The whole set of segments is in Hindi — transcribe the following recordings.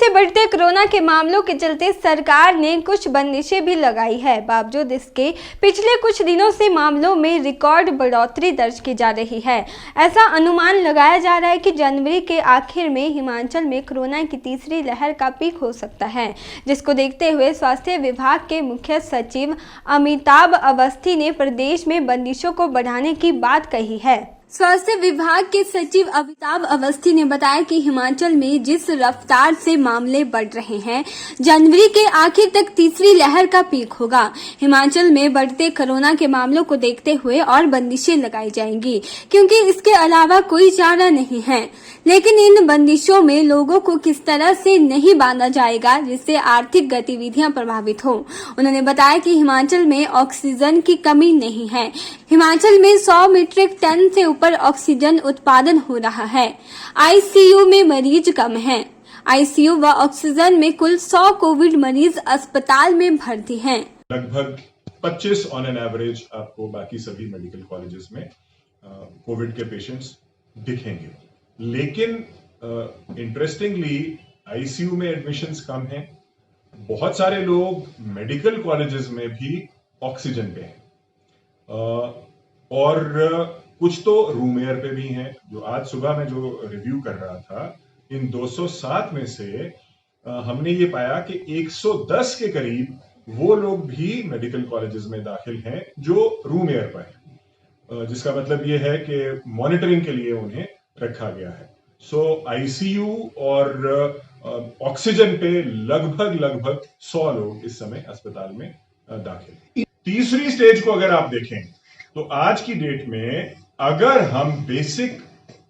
से बढ़ते कोरोना के मामलों के चलते सरकार ने कुछ बंदिशें भी लगाई है। बावजूद इसके पिछले कुछ दिनों से मामलों में रिकॉर्ड बढ़ोतरी दर्ज की जा रही है। ऐसा अनुमान लगाया जा रहा है कि जनवरी के आखिर में हिमाचल में कोरोना की तीसरी लहर का पीक हो सकता है, जिसको देखते हुए स्वास्थ्य विभाग के मुख्य सचिव अमिताभ अवस्थी ने प्रदेश में बंदिशों को बढ़ाने की बात कही है। स्वास्थ्य विभाग के सचिव अमिताभ अवस्थी ने बताया कि हिमाचल में जिस रफ्तार से मामले बढ़ रहे हैं, जनवरी के आखिर तक तीसरी लहर का पीक होगा। हिमाचल में बढ़ते कोरोना के मामलों को देखते हुए और बंदिशें लगाई जाएंगी, क्योंकि इसके अलावा कोई चारा नहीं है। लेकिन इन बंदिशों में लोगों को किस तरह से नहीं बांधा जाएगा जिससे आर्थिक गतिविधियां प्रभावित हो। उन्होंने बताया कि हिमाचल में ऑक्सीजन की कमी नहीं है। हिमाचल में 100 मीट्रिक टन से ऊपर ऑक्सीजन उत्पादन हो रहा है। आईसीयू में मरीज कम हैं। आईसीयू व ऑक्सीजन में कुल 100 कोविड मरीज अस्पताल में भर्ती हैं। लगभग 25 ऑन एन एवरेज आपको बाकी सभी मेडिकल कॉलेजेस में कोविड के पेशेंट्स दिखेंगे, लेकिन इंटरेस्टिंगली आईसीयू में एडमिशंस कम हैं। बहुत सारे लोग मेडिकल कॉलेजेस में भी ऑक्सीजन पे हैं और कुछ तो रूम एयर पे भी हैं। जो आज सुबह मैं जो रिव्यू कर रहा था, इन 207 में से हमने ये पाया कि 110 के करीब वो लोग भी मेडिकल कॉलेजेस में दाखिल हैं जो रूम एयर पर हैं, जिसका मतलब ये है कि मॉनिटरिंग के लिए उन्हें रखा गया है। सो आईसीयू और ऑक्सीजन पे लगभग 100 लोग इस समय अस्पताल में दाखिल। तीसरी स्टेज को अगर आप देखें तो आज की डेट में अगर हम बेसिक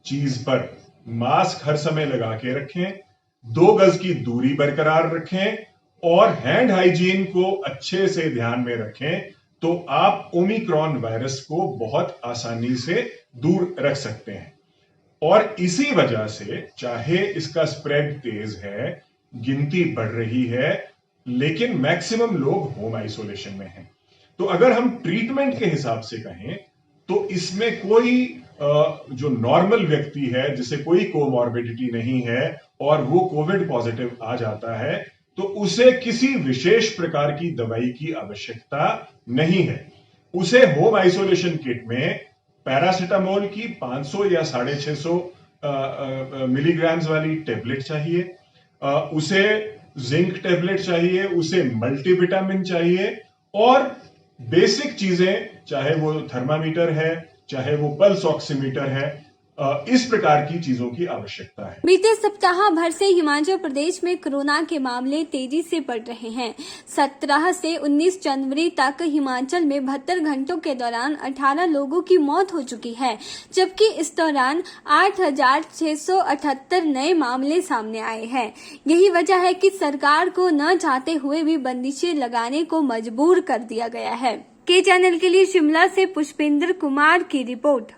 चीज पर मास्क हर समय लगा के रखें, 2 गज की दूरी बरकरार रखें और हैंड हाइजीन को अच्छे से ध्यान में रखें, तो आप ओमिक्रॉन वायरस को बहुत आसानी से दूर रख सकते हैं। और इसी वजह से चाहे इसका स्प्रेड तेज है, गिनती बढ़ रही है, लेकिन मैक्सिमम लोग होम आइसोलेशन में हैं। तो अगर हम ट्रीटमेंट के हिसाब से कहें तो इसमें कोई जो नॉर्मल व्यक्ति है, जिसे कोई कोमॉर्बिडिटी नहीं है और वो कोविड पॉजिटिव आ जाता है, तो उसे किसी विशेष प्रकार की दवाई की आवश्यकता नहीं है। उसे होम आइसोलेशन किट में पैरासिटामोल की 500 या 650 मिलीग्राम्स वाली टेबलेट चाहिए, उसे जिंक टेबलेट चाहिए, उसे मल्टीविटामिन चाहिए और बेसिक चीजें, चाहे वो थर्मामीटर है, चाहे वो पल्स ऑक्सीमीटर है, इस प्रकार की चीजों की आवश्यकता है। बीते सप्ताह भर से हिमाचल प्रदेश में कोरोना के मामले तेजी से बढ़ रहे हैं। 17 से 19 जनवरी तक हिमाचल में 72 घंटों के दौरान 18 लोगों की मौत हो चुकी है, जबकि इस दौरान 8,678 नए मामले सामने आए हैं। यही वजह है कि सरकार को न चाहते हुए भी बंदिशें लगाने को मजबूर कर दिया गया है। के चैनल के लिए शिमला से पुष्पेंद्र कुमार की रिपोर्ट।